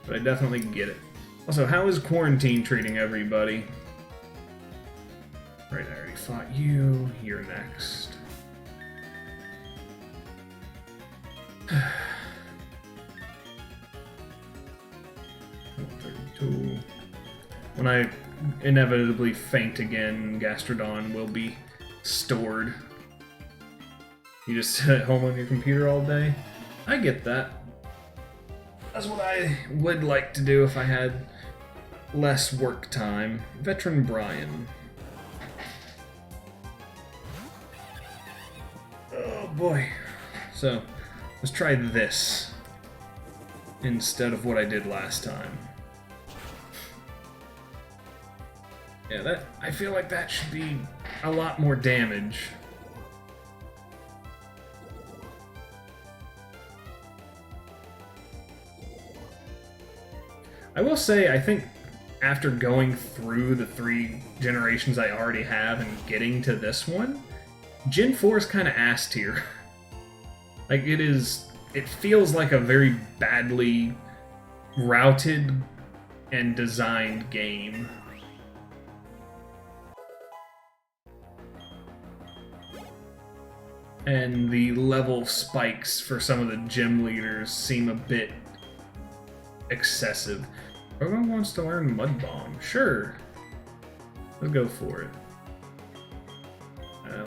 but I definitely get it. Also, how is quarantine treating everybody? Right, I already fought you. You're next. 32. When I inevitably faint again, Gastrodon will be stored. You just sit at home on your computer all day? I get that. That's what I would like to do if I had less work time. Veteran Brian. Oh boy. So, let's try this instead of what I did last time. Yeah, I feel like that should be a lot more damage. I will say, I think after going through the 3 generations I already have and getting to this one, Gen 4 is kind of ass tier. Like, it feels like a very badly routed and designed game. And the level spikes for some of the gym leaders seem a bit excessive. Everyone wants to learn Mud Bomb. Sure. Let's go for it.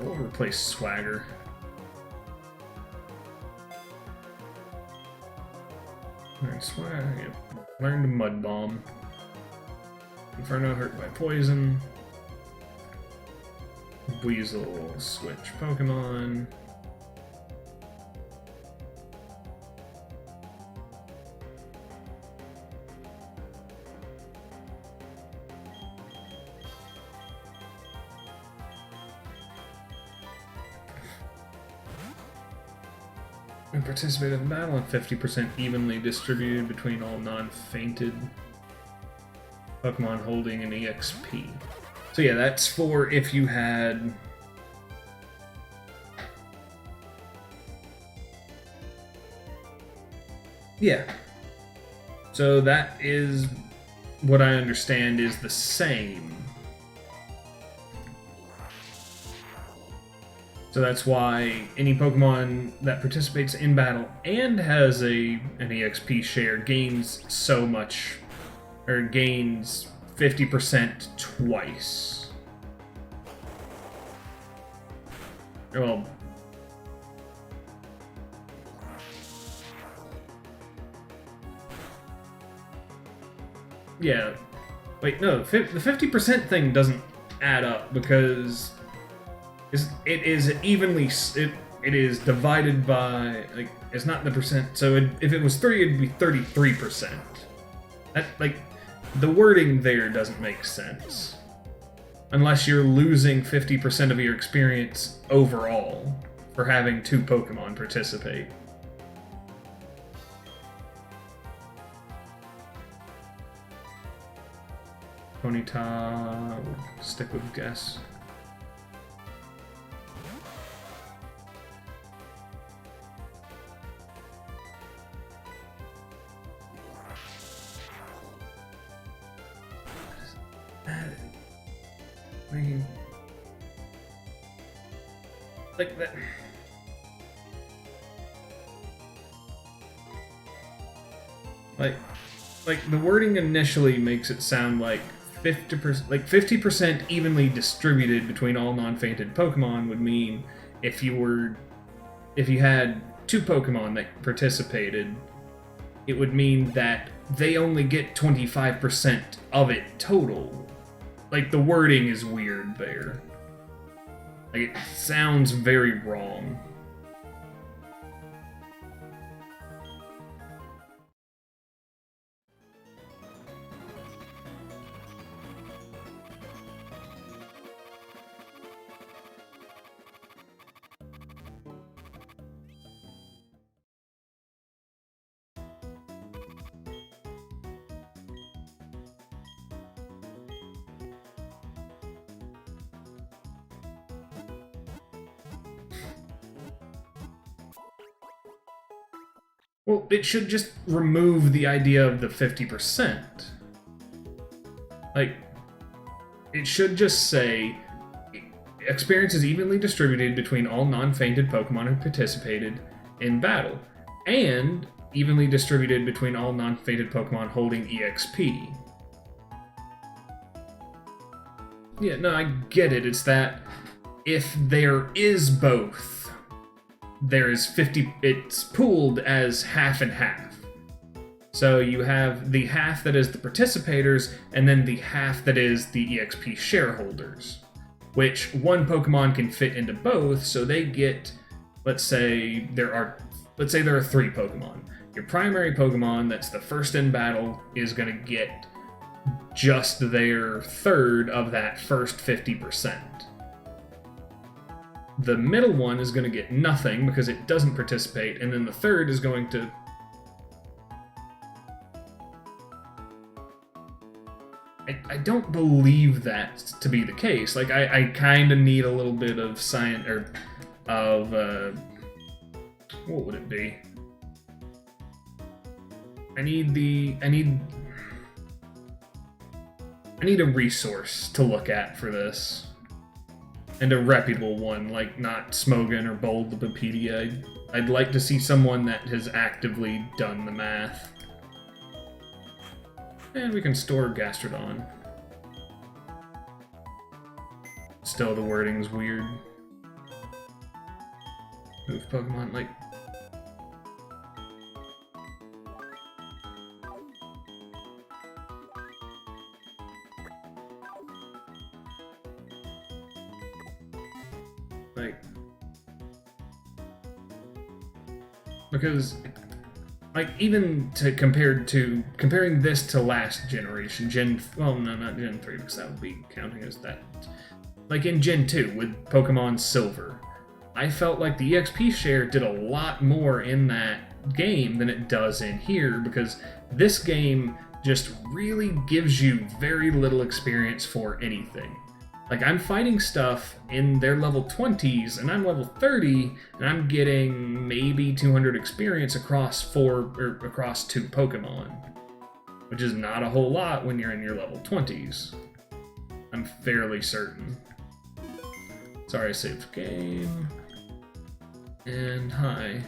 We'll replace Swagger. Alright, Swagger. Yep. Learned Mud Bomb. Inferno hurt by poison. Weasel switch Pokemon. And participate in the battle and 50% evenly distributed between all non-fainted Pokemon holding an EXP. So yeah, that's for if you had... Yeah. So that is what I understand is the same. So that's why any Pokemon that participates in battle and has an EXP share gains so much, or gains 50% twice. Well, yeah. Wait, no, the 50% thing doesn't add up because it is evenly, it is divided by, like, it's not the percent, so if it was 3, it'd be 33%. That, like, the wording there doesn't make sense. Unless you're losing 50% of your experience overall for having 2 Pokemon participate. Ponyta, we'll stick with guess. Like that. Like the wording initially makes it sound like 50%, like 50% evenly distributed between all non-fainted Pokemon would mean if you had 2 Pokemon that participated, it would mean that they only get 25% of it total. Like, the wording is weird there. Like, it sounds very wrong. Well, it should just remove the idea of the 50%. Like, it should just say, experience is evenly distributed between all non-fainted Pokemon who participated in battle, and evenly distributed between all non-fainted Pokemon holding EXP. Yeah, no, I get it. It's that if there is both, there's 50, it's pooled as half and half. So you have the half that is the participators, and then the half that is the EXP shareholders, which one Pokemon can fit into both, so they get, let's say there are 3 Pokemon. Your primary Pokemon that's the first in battle is going to get just their third of that first 50%. The middle one is going to get nothing because it doesn't participate, and then the third is going to... I don't believe that to be the case. Like, I kind of need a little bit of science, or of, what would it be? I need a resource to look at for this. And a reputable one, like not Smogon or Bulbapedia. I'd like to see someone that has actively done the math. And we can store Gastrodon. Still, the wording's weird. Move Pokemon, like... Because, like, even comparing this to last generation, well, no, not Gen 3, because that would be counting as that. Like in Gen 2 with Pokemon Silver, I felt like the EXP share did a lot more in that game than it does in here, because this game just really gives you very little experience for anything. Like, I'm fighting stuff in their level 20s, and I'm level 30, and I'm getting maybe 200 experience across 2 Pokemon. Which is not a whole lot when you're in your level 20s. I'm fairly certain. Sorry, I saved game. And hi.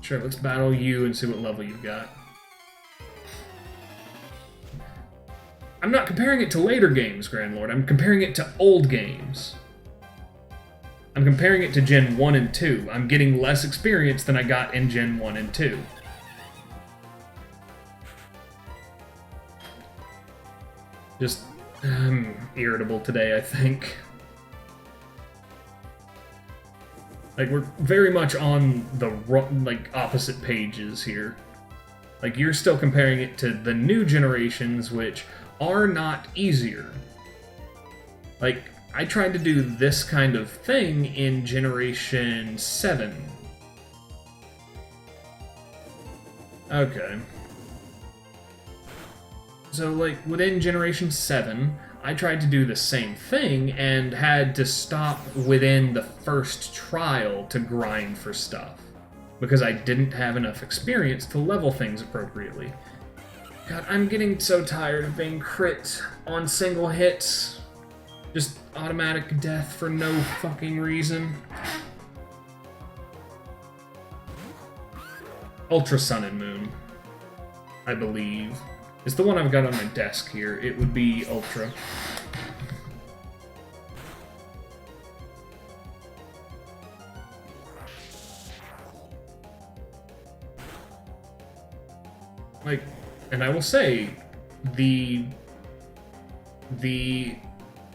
Sure, let's battle you and see what level you've got. I'm not comparing it to later games, Grandlord. I'm comparing it to old games. I'm comparing it to Gen 1 and 2. I'm getting less experience than I got in Gen 1 and 2. Just, irritable today, I think. Like, we're very much on the, opposite pages here. Like, you're still comparing it to the new generations, which are not easier. Like, I tried to do this kind of thing in Generation 7. Okay. So, like, within Generation 7, I tried to do the same thing and had to stop within the first trial to grind for stuff, because I didn't have enough experience to level things appropriately. God, I'm getting so tired of being crit on single hits. Just automatic death for no fucking reason. Ultra Sun and Moon, I believe. It's the one I've got on my desk here. It would be Ultra. Like, and I will say, the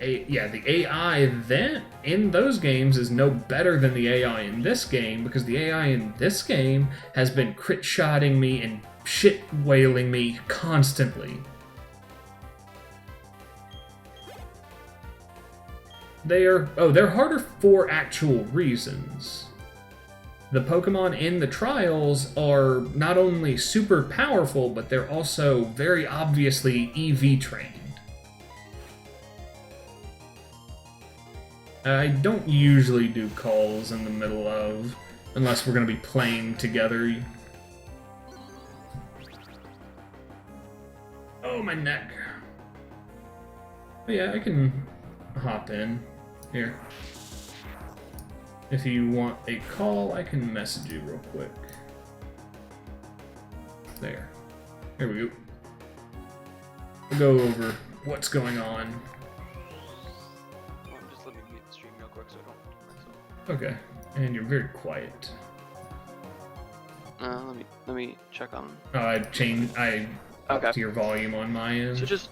AI then in those games is no better than the AI in this game, because the AI in this game has been crit shotting me and shit wailing me constantly. They're harder for actual reasons. The Pokemon in the trials are not only super powerful, but they're also very obviously EV trained. I don't usually do calls in the middle of Unless we're going to be playing together. Oh, my neck. But yeah, I can hop in. Here. If you want a call, I can message you real quick. There. Here we go. We'll go over what's going on. Well, just let me mute the stream real quick so I don't. Okay. And you're very quiet. Let me check on. Oh, I upped your volume on my end. So just,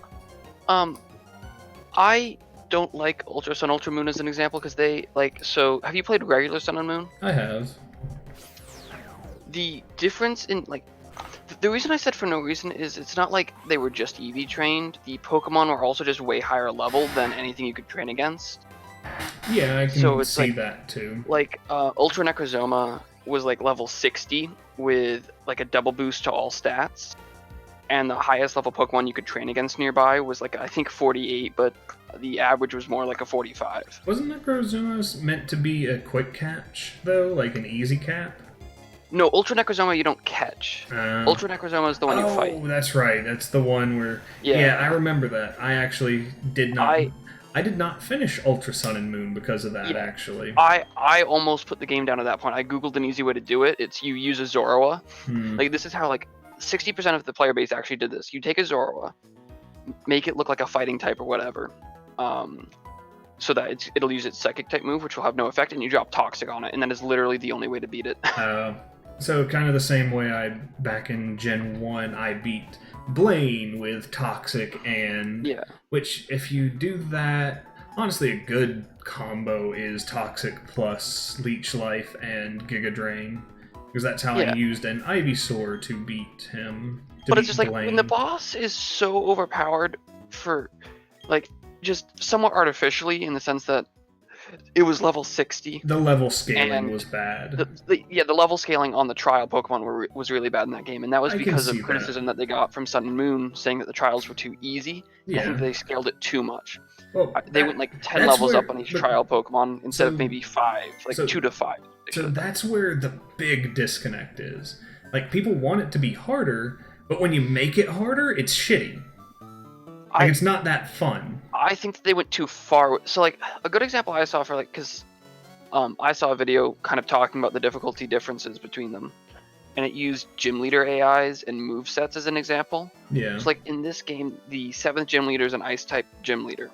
I don't like Ultra Sun, Ultra Moon as an example because they like. So have you played regular Sun and Moon? I have. The difference in like, the reason I said for no reason is it's not like they were just EV trained. The Pokemon were also just way higher level than anything you could train against. Yeah, I can So it's see like- that too. Like Ultra Necrozoma was like level 60 with like a double boost to all stats, and the highest level Pokemon you could train against nearby was like I think 48, but the average was more like a 45. Wasn't Necrozuma meant to be a quick catch, though? Like an easy cap? No, Ultra Necrozoma you don't catch. Ultra Necrozoma is the one you fight. Oh, that's right. That's the one where... Yeah. Yeah, I remember that. I actually did not... I- I did not finish Ultra Sun and Moon because of that, Yeah. actually. I almost put the game down at that point. I googled an easy way to do it. It's you use a Zorua. Hmm. Like this is how like 60% of the player base actually did this. You take a Zorua, make it look like a fighting type or whatever, so that it'll use its psychic type move, which will have no effect, and you drop Toxic on it, and that is literally the only way to beat it. So kind of the same way back in Gen 1, I beat Blaine with Toxic and... Yeah. Which, if you do that, honestly, a good combo is Toxic plus Leech Life and Giga Drain. Because that's how I Yeah. used an Ivysaur to beat him. But it's just like when the boss is so overpowered for, like, just somewhat artificially in the sense that it was level 60. The level scaling and was bad. The level scaling on the trial Pokemon was really bad in that game, and that was I can because see of that. criticism that they got from Sun and Moon, saying that the trials were too easy. I Yeah. think they scaled it too much. Well, They that- went like 10 that's levels where- up on each but- trial Pokemon instead of so- maybe 5, like so- 2 to 5. So that's where the big disconnect is. Like, people want it to be harder, but when you make it harder, it's shitty. Like, it's not that fun. I think that they went too far. So like a good example I saw for like, because I saw a video kind of talking about the difficulty differences between them, and it used gym leader AIs and movesets as an example. Yeah. So like in this game, the 7th gym leader is an ice type gym leader.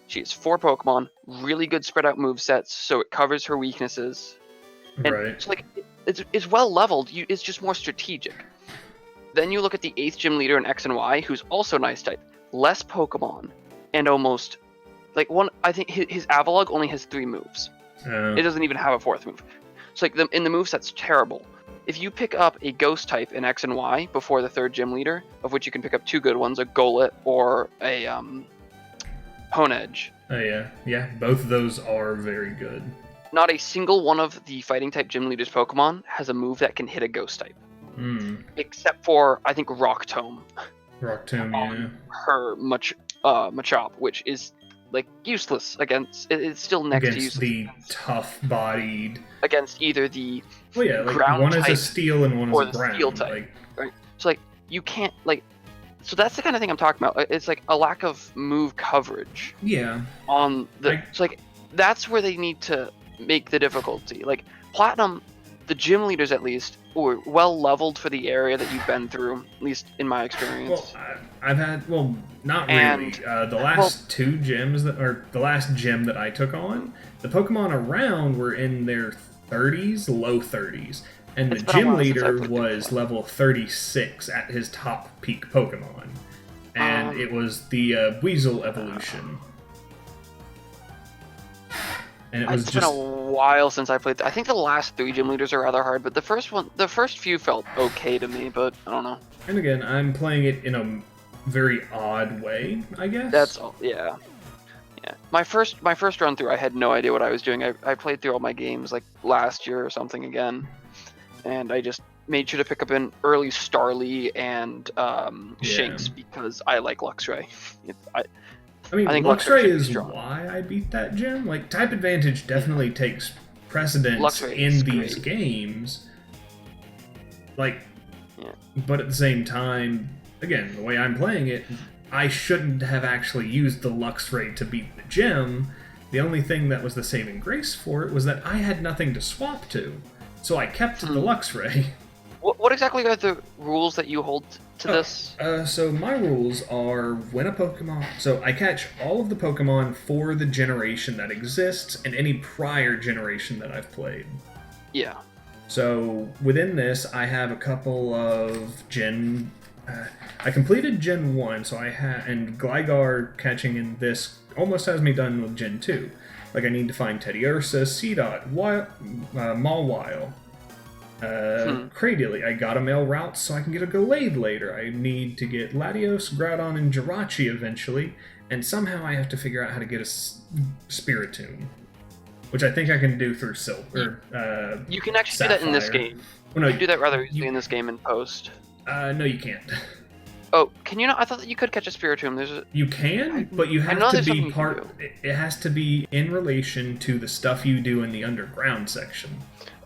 She has 4 Pokemon, really good spread out movesets, so it covers her weaknesses. And Right. so like it's well leveled. It's just more strategic. Then you look at the 8th gym leader in X and Y, who's also an ice type, less Pokemon, and almost like one. I think his Avalugg only has 3 moves. It doesn't even have a 4th move. So like in the moveset's terrible. If you pick up a Ghost type in X and Y before the 3rd gym leader, of which you can pick up 2 good ones, a Golett or a Honedge, Oh, yeah. Yeah, both of those are very good. not a single one of the fighting type gym leaders Pokemon has a move that can hit a Ghost type. Except for, I think, Rock Tome, Rock Tomb, yeah. her Machop, which is like useless against. It's still next to Against useless the tough-bodied... against either the. Well, yeah, like, ground one is a type steel and one or is a the ground. steel type. Like, So like you can't like. So that's the kind of thing I'm talking about. It's like a lack of move coverage yeah. on the. Like- So like that's where they need to make the difficulty. Like Platinum, the gym leaders at least were well leveled for the area that you've been through. At least in my experience. Well, I've had... Well, not And- really. The last 2 gyms that... Or the last gym that I took on, the Pokemon around were in their 30s, low 30s. And the It's been a gym while since I leader played was before. level 36 at his top peak Pokemon. And it was the Weasel evolution. And it was It's just... been a while since I played. I think the last 3 gym leaders are rather hard, but the first few felt okay to me. But I don't know. And again, I'm playing it in a very odd way, I guess. That's all. Yeah. Yeah. My first run through, I had no idea what I was doing. I played through all my games like last year or something again, and I just made sure to pick up an early Starly and Shinx because I like Luxray. I mean, I think Luxray Luxray should be is strong. why I beat that gym. Like, type advantage definitely takes precedence Luxray in is these great. games. Like, Yeah. but at the same time, again, the way I'm playing it, I shouldn't have actually used the Luxray to beat the gym. The only thing that was the saving grace for it was that I had nothing to swap to. So I kept the Luxray. What exactly are the rules that you hold to this? So my rules are when a Pokemon... So I catch all of the Pokemon for the generation that exists and any prior generation that I've played. Yeah. So within this, I have a couple of Gen... I completed Gen 1, so I had... And Gligar catching in this almost has me done with Gen 2. Like, I need to find Teddiursa, Seedot, Mawile, Cradily. I got a male route so I can get a Gallade later. I need to get Latios, Groudon, and Jirachi eventually, and somehow I have to figure out how to get a Spiritomb, which I think I can do through Silver. You can actually do that in this Sapphire. game. Well, no, You can do that rather easily in this game in post. no, you can't. Oh, can you not? I thought that you could catch a Spiritomb. There's a... You can, but you I have know to there's something be you can part. It has to be in relation to the stuff you do in the underground section.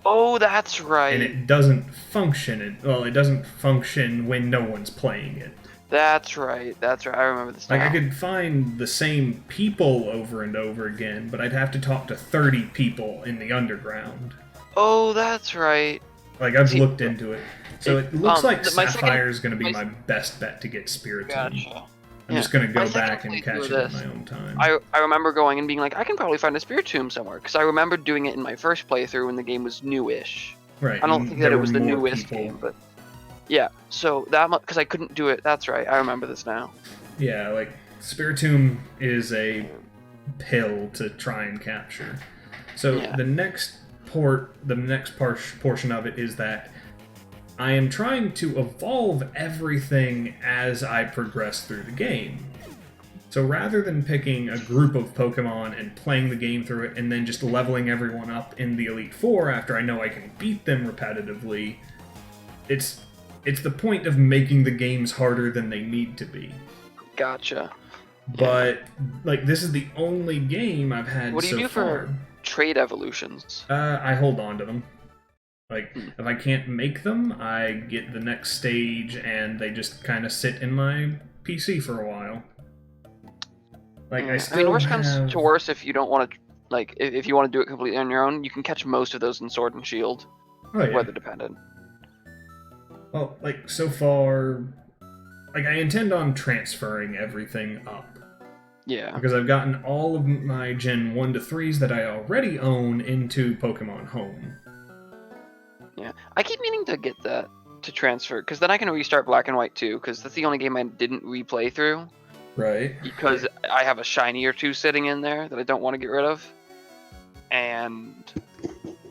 Oh, that's right. And it doesn't function. It doesn't function when no one's playing it. That's right. That's right. I remember this now. Like, I could find the same people over and over again, but I'd have to talk to 30 people in the underground. Oh, that's right. Like, I've See, looked into it. So it looks like my Sapphire is going to be my- my best bet to get Spiritomb. Gotcha. I'm Yeah. just going to My go second back and playthrough catch of it in this, my own time. I remember going and being like, I can probably find a Spiritomb somewhere, because I remember doing it in my first playthrough when the game was newish. Right. I don't and think there that it were was the more newest people. game, but yeah. So that because I couldn't do it. That's right. I remember this now. Yeah, like, Spiritomb is a pill to try and capture. So Yeah. the next portion of it is that I am trying to evolve everything as I progress through the game. So rather than picking a group of Pokemon and playing the game through it and then just leveling everyone up in the Elite Four after I know I can beat them repetitively, it's the point of making the games harder than they need to be. Gotcha. But like, this is the only game I've had What do you so do far. for trade evolutions? I hold on to them. Like, Hmm. if I can't make them, I get the next stage and they just kind of sit in my PC for a while. Like, I still worst comes have... to worst if you don't want to, like, if you want to do it completely on your own, you can catch most of those in Sword and Shield, Oh, yeah. weather dependent. Well, like, so far... Like, I intend on transferring everything up. Yeah. Because I've gotten all of my Gen 1 to 3s that I already own into Pokemon Home. Yeah. I keep meaning to get that to transfer, because then I can restart Black and White too, because that's the only game I didn't replay through, Right. because I have a shiny or two sitting in there that I don't want to get rid of, and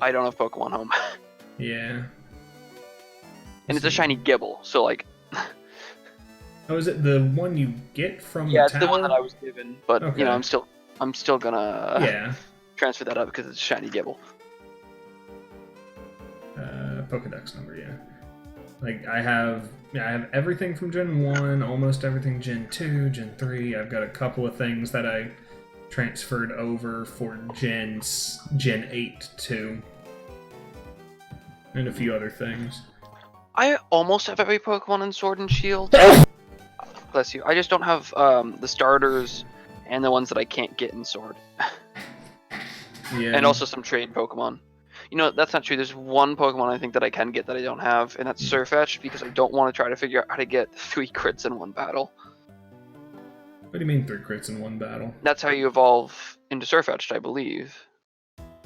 I don't have Pokemon Home. Yeah. And it's a shiny Gibble, so like, Oh, is it the one you get from yeah, the it's tower? the one that I was given, but Okay. you know, I'm still gonna Yeah. transfer that up because it's a shiny Gibble. Pokedex number, yeah. Like, I have everything from Gen 1, almost everything Gen 2, Gen 3. I've got a couple of things that I transferred over for Gen 8 too. And a few other things. I almost have every Pokemon in Sword and Shield. Bless you. I just don't have the starters and the ones that I can't get in Sword. Yeah. And also some trade Pokemon. You know, that's not true. There's one Pokemon I think that I can get that I don't have, and that's Sirfetch'd, because I don't want to try to figure out how to get 3 crits in one battle. What do you mean 3 crits in one battle? That's how you evolve into Sirfetch'd, I believe.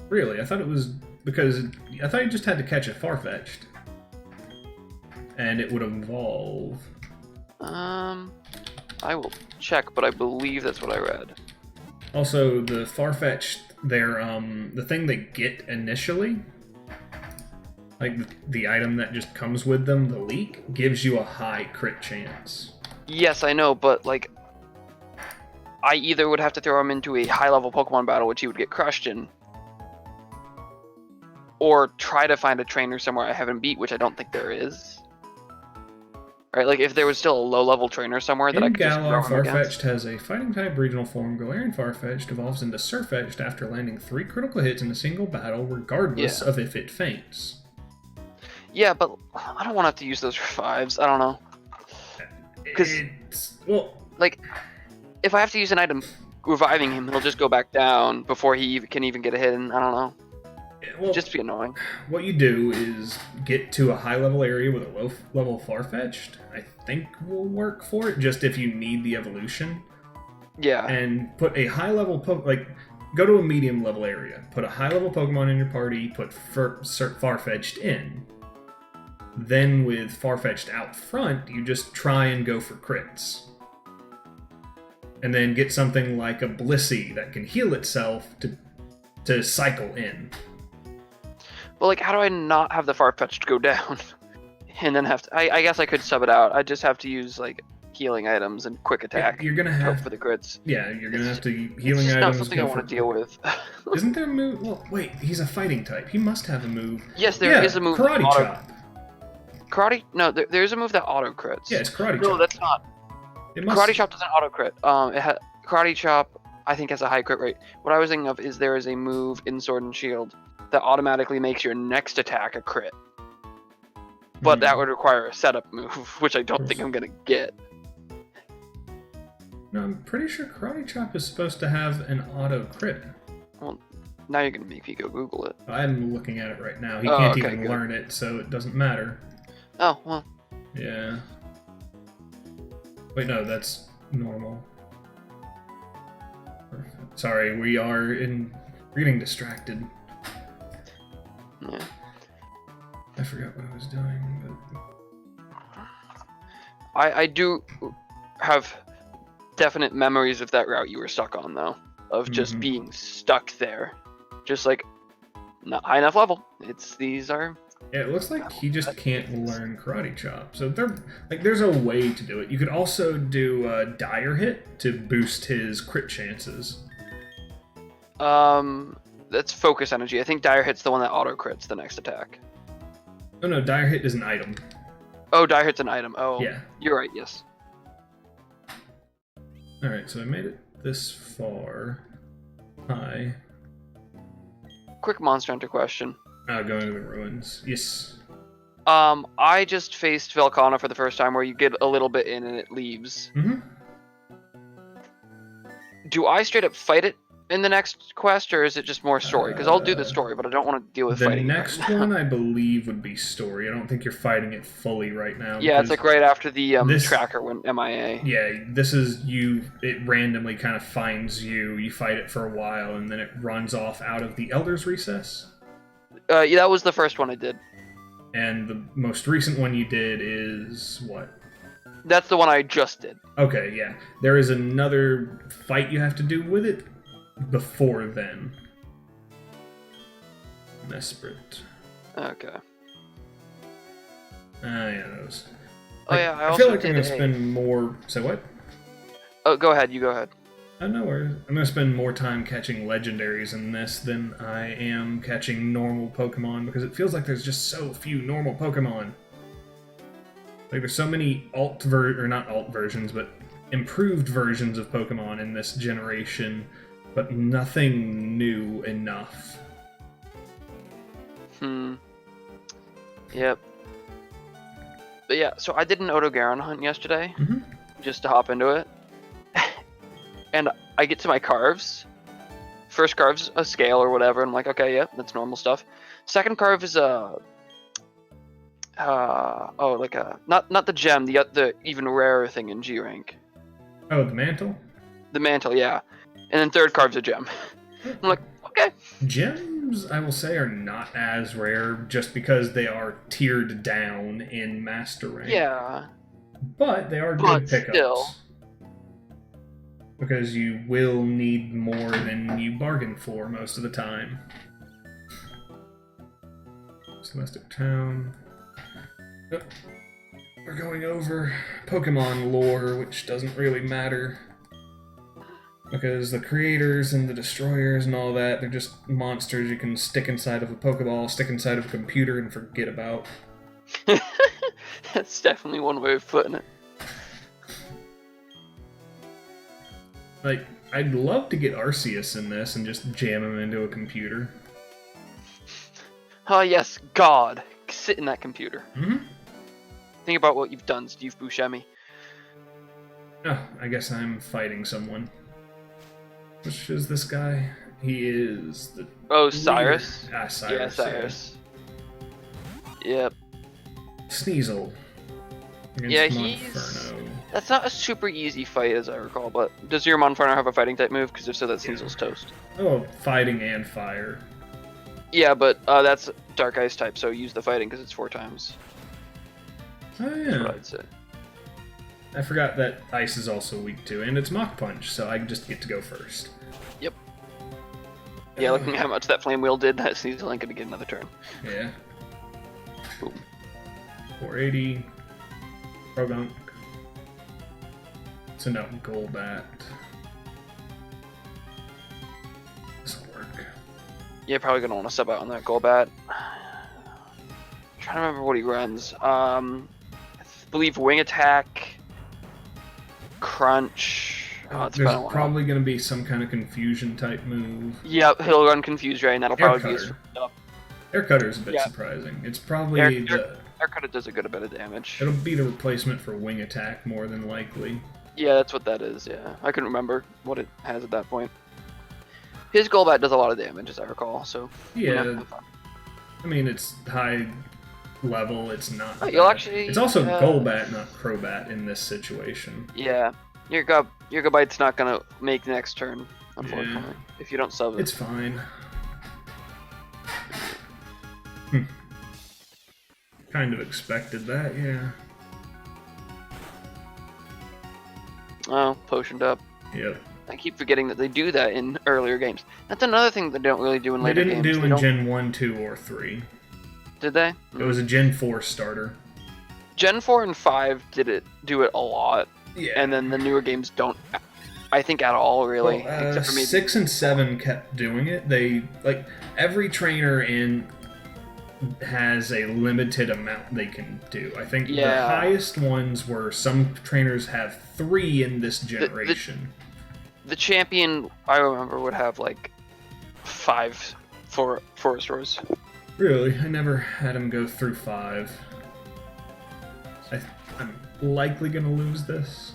Really? I thought it was because I thought you just had to catch a Farfetch'd. And it would evolve. I will check, but I believe that's what I read. Also, the Farfetch'd, they're the thing they get initially, like the item that just comes with them, the leak, gives you a high crit chance. Yes, I know, but like, I either would have to throw him into a high-level Pokemon battle, which he would get crushed in, or try to find a trainer somewhere I haven't beat, which I don't think there is. Right? Like if there was still a low-level trainer somewhere that I In could just Galar, throw him against. Farfetch'd has a fighting-type regional form. Galarian Farfetch'd evolves into Surfetch'd after landing 3 critical hits in a single battle, regardless Yeah. of if it faints. Yeah, but I don't want to have to use those revives. I don't know. 'Cause- It's... well... Like, if I have to use an item reviving him, he'll just go back down before he can even get a hit, and I don't know. well, Just be annoying. what you do is get to a high-level area with a low-level Farfetch'd. I think will work for it, just if you need the evolution. Yeah. And put a high-level... go to a medium-level area. Put a high-level Pokemon in your party, put Farfetch'd in. Then with Farfetch'd out front, you just try and go for crits. And then get something like a Blissey that can heal itself to cycle in. But like, how do I not have the Farfetch'd go down, and then have to? I guess I could sub it out. I just have to use like healing items and quick attack. You're gonna Hope have for the crits. yeah. You're gonna have to It's healing just not items. something I go want to for- deal with. Isn't there a move? Well, wait. He's a fighting type. He must have a move. Yes, there is a move. Karate auto- chop. Karate? No, there's a move that auto crits. Yeah, it's karate No, chop. that's not. It must... Karate chop doesn't auto crit. Karate chop, I think, has a high crit rate. What I was thinking of is there is a move in Sword and Shield that automatically makes your next attack a crit. But that would require a setup move, which I don't think I'm gonna get. No, I'm pretty sure karate chop is supposed to have an auto crit. Well, now you're gonna make me go Google it. I'm looking at it right now. He Oh, can't okay, even good. learn it, so it doesn't matter. Oh, well. Yeah. Wait, no, that's normal. Perfect. Sorry, we're getting distracted. Yeah. I forgot what I was doing, but I do have definite memories of that route you were stuck on, though. Of just Mhm. being stuck there. Just like, not high enough level. These are... yeah, it looks like he just can't learn karate chop. So there's a way to do it. You could also do a dire hit to boost his crit chances. That's focus energy. I think Dire Hit's the one that auto crits the next attack. Oh no, dire hit is an item. Oh, Dire Hit's an item. Oh, Yeah. You're right, yes. Alright, so I made it this far. Hi. Quick Monster Hunter question. Going to the ruins. Yes. I just faced Velkhana for the first time where you get a little bit in and it leaves. Mm-hmm. Do I straight up fight it in the next quest, or is it just more story? Because I'll do the story, but I don't want to deal with The fighting. next one, I believe, would be story. I don't think you're fighting it fully right now. Yeah, it's because- like right after the this- tracker went MIA. Yeah, this is you. It randomly kind of finds you. You fight it for a while, and then it runs off out of the Elder's Recess. Yeah, that was the first one I did. And the most recent one you did is what? That's the one I just did. Okay, yeah. There is another fight you have to do with it before then. Mesprit. Okay. Yeah, those. Oh yeah, I I also feel like I'm did gonna spend more. Say what? Oh, go ahead. You go ahead. No worries. I'm gonna spend more time catching legendaries in this than I am catching normal Pokemon because it feels like there's just so few normal Pokemon. Like there's so many not alt versions, but improved versions of Pokemon in this generation, but nothing new enough. Yep. But yeah, so I did an Odogaron hunt yesterday, Mhm. just to hop into it. And I get to my carves. First carve's a scale or whatever, and I'm like, okay, yeah, that's normal stuff. Second carve is not the gem, the even rarer thing in G rank. Oh, the mantle? The mantle, yeah. And then third carve's a gem. I'm like, okay. Gems, I will say, are not as rare just because they are tiered down in Master Rank. Yeah. But they are But good pickups. still. Because you will need more than you bargain for most of the time. Celestic Town. Oh, we're going over Pokemon lore, which doesn't really matter. Because the creators and the destroyers and all that, they're just monsters you can stick inside of a Pokeball, stick inside of a computer, and forget about. That's definitely one way of putting it. Like, I'd love to get Arceus in this and just jam him into a computer. Oh yes, God, sit in that computer. Mm-hmm. Think about what you've done, Steve Buscemi. Oh, I guess I'm fighting someone. Which is this guy? He is the... Oh, Cyrus? leader. Ah, Cyrus. Yeah, Cyrus. Yep. Sneasel. Against Yeah, Monferno. That's not a super easy fight, as I recall, but does your Monferno have a fighting type move? Because if so, that's Sneasel's toast. Oh, fighting and fire. Yeah, but that's Dark Ice type, so use the fighting because it's 4 times. Oh, That's yeah. what I'd say. I forgot that Ice is also weak to, and it's Mach Punch, so I just get to go first. Yep. Yeah, looking at how much that Flame Wheel did, that Sneasel ain't gonna get another turn. Yeah. Boom. 480. Progunk. Send out Golbat. This'll work. Yeah, probably gonna want to sub out on that Golbat. Trying to remember what he runs. I believe Wing Attack, Crunch. Oh, it's been There's a while. probably going to be some kind of confusion type move. Yep, he'll run Confuse Ray, and that'll Air probably be his Cutter. stuff. Air Cutter's a bit Yeah. surprising. It's probably Air Cutter does a good bit of damage. It'll be the replacement for Wing Attack more than likely. Yeah, that's what that is, yeah. I couldn't remember what it has at that point. His Golbat does a lot of damage, as I recall, so... Yeah, you know. I mean, it's high level, it's not Oh, you'll bad. actually, It's also Golbat, not Crobat in this situation. Yeah, your Gobite's not gonna make next turn, unfortunately, if you don't sub it. It's fine. Kind of expected that, yeah. Oh, potioned up. Yep. I keep forgetting that they do that in earlier games. That's another thing they don't really do in They later didn't games. do in Gen 1, 2, or 3. Did they? It was a Gen 4 starter. Gen 4 and 5 do it a lot, Yeah. and then the newer games don't, I think, at all, really. Well, except for maybe 6 and 7 kept doing it. They, like, every trainer in has a limited amount they can do. I think the Yeah. highest ones were some trainers have 3 in this generation. the champion, I remember, would have like 5 for Forest Roars. Really, I never had him go through 5. I'm likely gonna lose this.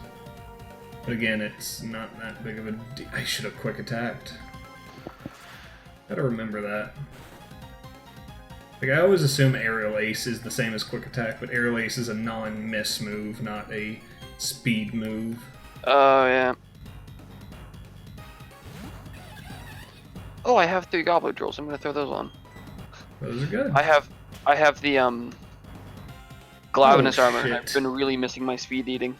But again, it's not that big of a deal. I should have quick attacked. Gotta remember that. Like, I always assume Aerial Ace is the same as quick attack, but Aerial Ace is a non-miss move, not a speed move. Oh, yeah. Oh, I have 3 Goblet Drills. I'm gonna throw those on. Those are good. I have the Glavenus Oh, armor. And I've shit. been really missing my speed eating.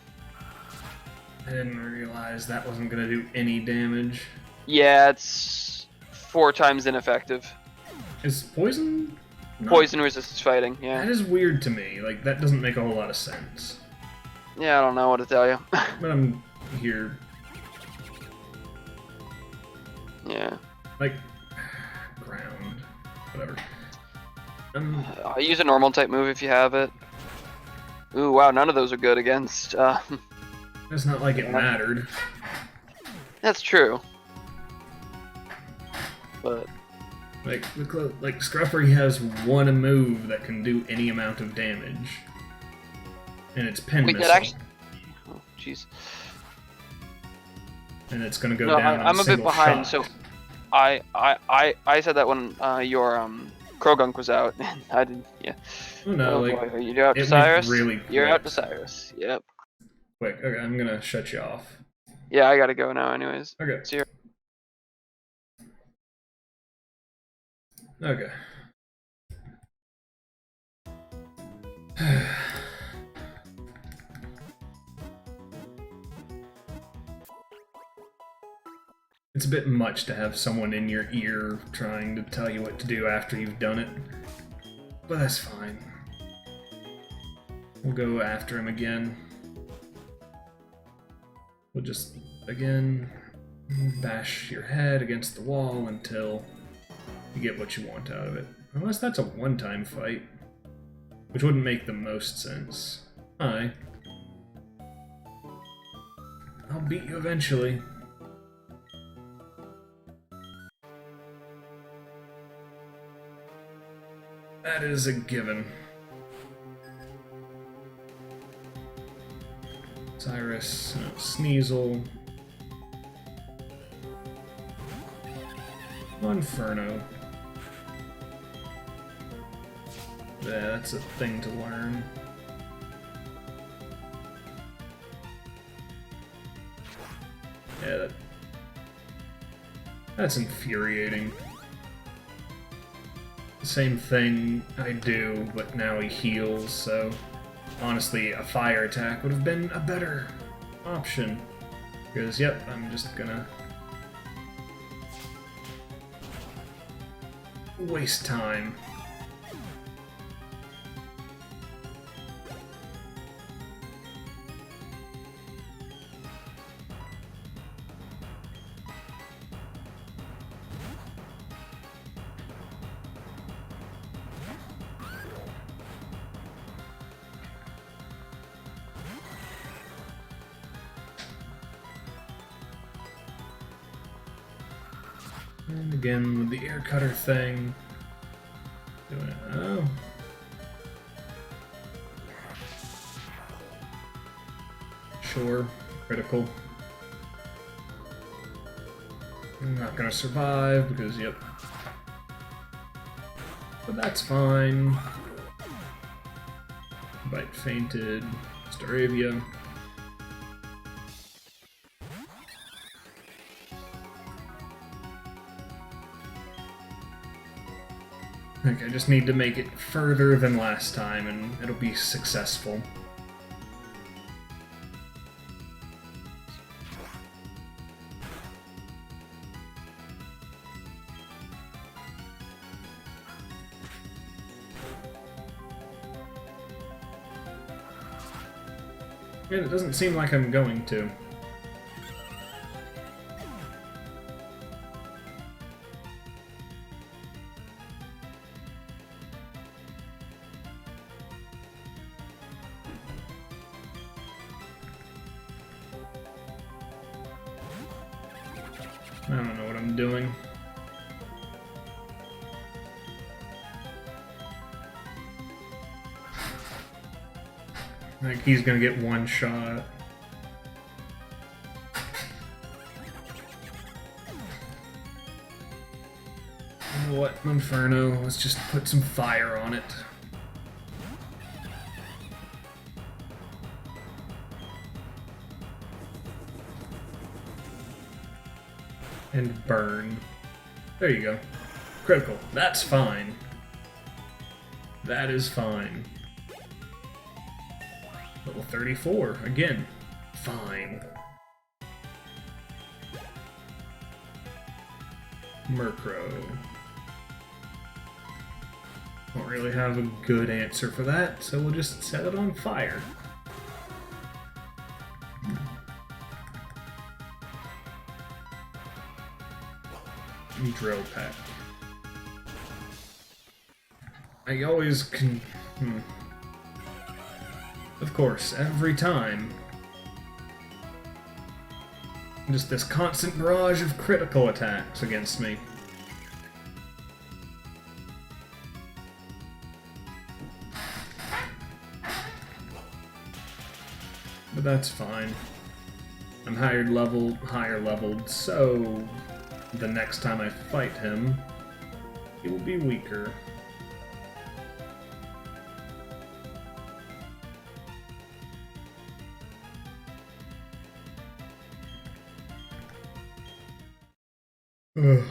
I didn't realize that wasn't gonna do any damage. Yeah, it's 4 times ineffective. Is poison? not- Poison resistance fighting. Yeah. That is weird to me. Like, that doesn't make a whole lot of sense. Yeah, I don't know what to tell you. But I'm here, Yeah. like, ground, whatever. I use a normal type move if you have it. Ooh, wow, none of those are good against. It's not like it mattered. That's true. But Like, like Scruffery has one move that can do any amount of damage, and it's Pin wait, Missile, that actually. Oh, jeez. and it's gonna go No, down. on I'm a bit single behind. shot. So, I said that when your Krogunk was out, and I didn't. Yeah. Oh no, Oh like boy, are you out to it went Cyrus? really You're out to quick. Cyrus. Yep. Quick. Okay, I'm gonna shut you off. Yeah, I gotta go now, anyways. Okay. See you. Okay. It's a bit much to have someone in your ear trying to tell you what to do after you've done it. But that's fine. We'll go after him again. We'll just, again, bash your head against the wall until you get what you want out of it. Unless that's a one-time fight. which wouldn't make the most sense. Hi. I'll beat you eventually. That is a given. Cyrus, Sneasel. Inferno. Yeah, that's a thing to learn. Yeah, that's infuriating. The same thing I do, but now he heals, so honestly, a fire attack would have been a better option. Because, yep, I'm just gonna waste time. And again with the air cutter thing. Doing it. Oh. Sure. Critical. I'm not gonna survive because, yep. But that's fine. Bite fainted. Staravia. Okay, I just need to make it further than last time and it'll be successful. And it doesn't seem like I'm going to. I don't know what I'm doing. Like, he's gonna get one shot. You know what, Inferno? Let's just put some fire on it. And burn. There you go. Critical. That's fine. That is fine. Level 34. Again. Fine. Murkrow. Don't really have a good answer for that, so we'll just set it on fire. Drill Peck. I always can... Of course, every time. Just this constant barrage of critical attacks against me. But that's fine. I'm higher leveled, so the next time I fight him, he will be weaker. Ugh.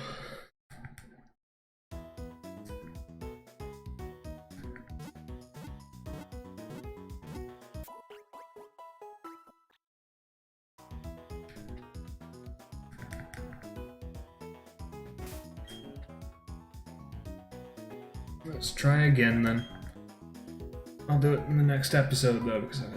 Let's try again then. I'll do it in the next episode though, because I